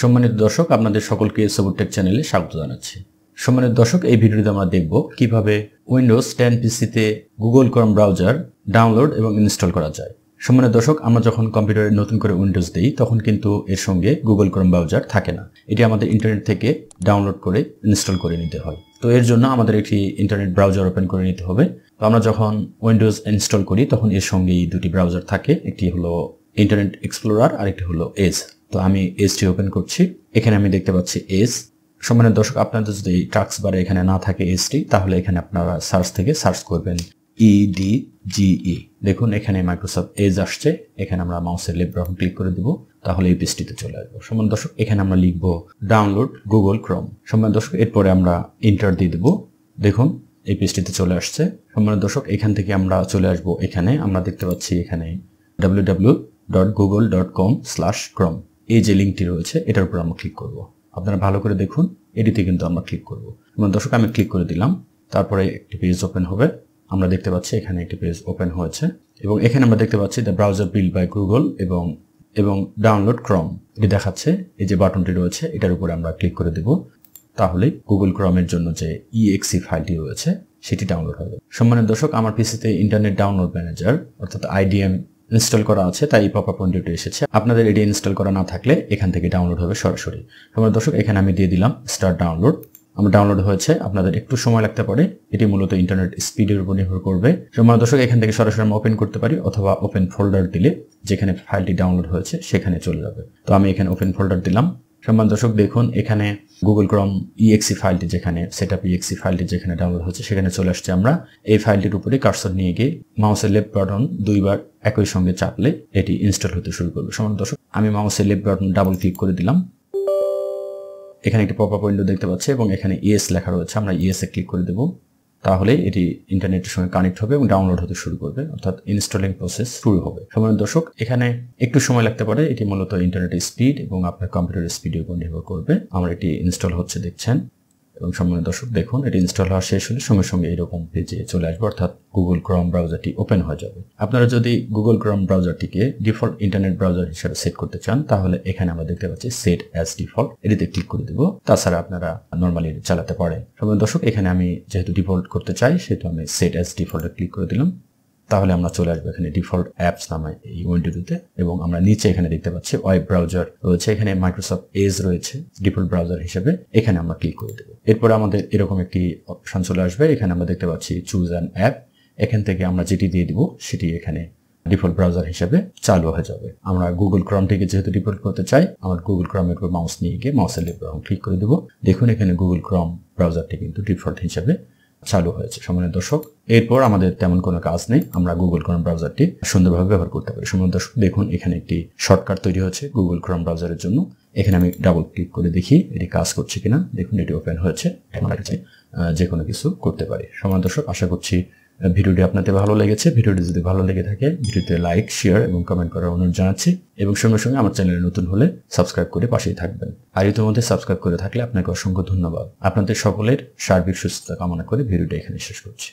সম্মানিত দর্শক, আপনাদের সকলকে সাবুর টেক চ্যানেলে স্বাগত জানাচ্ছি। সম্মানিত দর্শক, এই ভিডিওতে আমরা দেখব কিভাবে উইন্ডোজ 10 পিসিতে গুগল ক্রোম ব্রাউজার ডাউনলোড এবং ইনস্টল করা যায়। সম্মানিত দর্শক, আমরা যখন কম্পিউটারে নতুন করে উইন্ডোজ দিই তখন কিন্তু এর সঙ্গে গুগল ক্রোম ব্রাউজার থাকে না। এটি আমাদের ইন্টারনেট থেকে ডাউনলোড করে ইনস্টল করে নিতে হয়। তো এর জন্য আমাদের একটি ইন্টারনেট ব্রাউজার ওপেন করে নিতে হবে। তো আমরা যখন উইন্ডোজ ইনস্টল করি তখন এর সঙ্গেই দুটি ব্রাউজার থাকে, একটি হলো ইন্টারনেট এক্সপ্লোরার আর একটি হলো এজ। তো আমি এজটি ওপেন করছি। এখানে আমি দেখতে পাচ্ছি এজ। সম্মানিত দর্শক, আপনাদের যদি টাস্ক বারে এখানে না থাকে এজটি, তাহলে এখানে আপনারা সার্চ থেকে সার্চ করবেন EDGE। দেখুন এখানে মাইক্রোসফট এজ আসছে। এখানে আমরা মাউসের লেফট বাটন ক্লিক করে দিব, তাহলে এই পেজটিতে চলে আসবো। সম্মানিত দর্শক, এখানে আমরা লিখবো ডাউনলোড গুগল ক্রোম। সম্মানিত দর্শক, এরপরে আমরা এন্টার দিয়ে দেব। দেখুন এই পেজটিতে চলে আসছে। সম্মানিত দর্শক, এখান থেকে আমরা চলে আসবো। এখানে আমরা দেখতে পাচ্ছি এখানে www.google.com/chrome এই যে লিঙ্কটি রয়েছে এটার উপর আমরা ক্লিক করব। আপনারা ভালো করে দেখুন, এটিতে কিন্তু আমরা ক্লিক করব। দর্শক, আমি ক্লিক করে দিলাম। তারপরে একটি পেজ ওপেন হবে। আমরা দেখতে পাচ্ছি এখানে একটি পেজ ওপেন হয়েছে এবং এখানে আমরা দেখতে পাচ্ছি the browser build by Google এবং ডাউনলোড ক্রোম এটি দেখাচ্ছে। এই যে বাটনটি রয়েছে এটার উপরে আমরা ক্লিক করে দেব, তাহলে গুগল ক্রোমের জন্য যে exe ফাইলটি রয়েছে সেটি ডাউনলোড হবে। সম্মানিত দর্শক, আমার পিসিতে ইন্টারনেট ডাউনলোড ম্যানেজার অর্থাৎ IDM ইনস্টল করা আছে, তাই এই পপআপ উইন্ডোটি এসেছে। আপনাদের এটি ইনস্টল করা না থাকলে এখান থেকে ডাউনলোড হবে সরাসরি। সম্মানিত দর্শক, এখানে আমি দিয়ে দিলাম স্টার্ট ডাউনলোড। আমার ডাউনলোড হয়েছে। আপনাদের একটু সময় লাগতে পারে, এটি মূলত ইন্টারনেট স্পিডের উপর নির্ভর করবে। সম্মানিত দর্শক, এখান থেকে সরাসরি আমরা ওপেন করতে পারি অথবা ওপেন ফোল্ডার দিলে যেখানে ফাইলটি ডাউনলোড হয়েছে সেখানে চলে যাবে। তো আমি এখানে ওপেন ফোল্ডার দিলাম। সম্মানিত দর্শক, দেখুন এখানে গুগল ক্রোম exe ফাইলটি যেখানে সেটআপ exe ফাইলটি যেখানে ডাউনলোড হচ্ছে সেখানে চলে আসছে। আমরা এই ফাইলটির উপরে কার্সর নিয়ে গিয়ে মাউসের লেফট বাটন দুইবার একই সঙ্গে চাপলে এটি ইনস্টল হতে শুরু করবে। সম্মানিত দর্শক, আমি মাউসের লেফট বাটন ডাবল ক্লিক করে দিলাম। এখানে একটি পপআপ উইন্ডো দেখতে পাচ্ছি এবং এখানে ইয়েস লেখা রয়েছে। আমরা ইয়েসে ক্লিক করে দেব, তাহলে এটি ইন্টারনেটের সঙ্গে কানেক্ট হবে এবং ডাউনলোড হতে শুরু করবে, অর্থাৎ ইনস্টলিং প্রসেস শুরু হবে। সম্মানিত দর্শক, এখানে একটু সময় লাগতে পারে, এটি মূলত ইন্টারনেটের স্পিড এবং আপনার কম্পিউটারের স্পিডের উপর নির্ভর করবে। আমার এটি ইনস্টল হচ্ছে দেখছেন এবং সম্মানিত দর্শক দেখুন এটি ইনস্টল হওয়া শেষ হলে সঙ্গে সঙ্গে এরকম পেজে চলে আসবে, অর্থাৎ গুগল ক্রোম ব্রাউজারটি ওপেন হয়ে যাবে। আপনারা যদি গুগল ক্রোম ব্রাউজারটিকে ডিফল্ট ইন্টারনেট ব্রাউজার হিসেবে সেট করতে চান তাহলে এখানে আমরা দেখতে পাচ্ছি সেট অ্যাজ ডিফল্ট, এটিতে ক্লিক করে দেব। তাছাড়া আপনারা নর্মালি চালাতে পারেন। সম্মানিত দর্শক, এখানে আমি যেহেতু ডিফল্ট করতে চাই সেহেতু আমি সেট অ্যাজ ডিফল্টে ক্লিক করে দিলাম। তাহলে আমরা চলে আসবো এখানে ডিফল্ট অ্যাপস নামে এই উইন্ডোটিতে এবং আমরা নিচে এখানে দেখতে পাচ্ছি ওয়েব ব্রাউজার রয়েছে। এখানে মাইক্রোসফট এজ রয়েছে ডিফল্ট ব্রাউজার হিসেবে, এখানে আমরা ক্লিক করে দেবো। এরপর আমাদের এরকম একটি অপশন চলে আসবে। এখানে আমরা দেখতে পাচ্ছি চুজ অ্যান অ্যাপ। এখান থেকে আমরা যেটি দিয়ে দিব সেটি এখানে ডিফল্ট ব্রাউজার হিসেবে চালু হয়ে যাবে। আমরা গুগল ক্রোমটিকে যেহেতু ডিফল্ট করতে চাই, আমার গুগল ক্রোমের উপর মাউস নিয়ে গিয়ে মাউসের লেফট বাটন ক্লিক করে দেবো। দেখুন এখানে গুগল ক্রোম ব্রাউজারটি কিন্তু ডিফল্ট হিসেবে চালু হয়েছে। সম্মানিত দর্শক, এরপর আমাদের তেমন কোনো কাজ নেই, আমরা গুগল ক্রোম ব্রাউজারটি সুন্দরভাবে ব্যবহার করতে পারি। সম্মানিত দর্শক, দেখুন এখানে একটি শর্টকাট তৈরি হয়েছে গুগল ক্রোম ব্রাউজারের জন্য। এখানে আমি ডাবল ক্লিক করে দেখি এটি কাজ করছে কিনা। দেখুন এটি ওপেন হয়েছে, আমরা যে কোনো কিছু করতে পারি। সম্মানিত দর্শক, আশা করছি ভিডিওটি আপনাদের ভালো লেগেছে। ভিডিওটি যদি ভালো লেগে থাকে ভিডিওতে লাইক, শেয়ার এবং কমেন্ট করার অনুরোধ জানাচ্ছি এবং সঙ্গে সঙ্গে আমার চ্যানেলে নতুন হলে সাবস্ক্রাইব করে পাশেই থাকবেন। আর ইতিমধ্যে সাবস্ক্রাইব করে থাকলে আপনাকে অসংখ্য ধন্যবাদ। আপনাদের সকলের সার্বিক সুস্থতা কামনা করে ভিডিওটি এখানে শেষ করছি।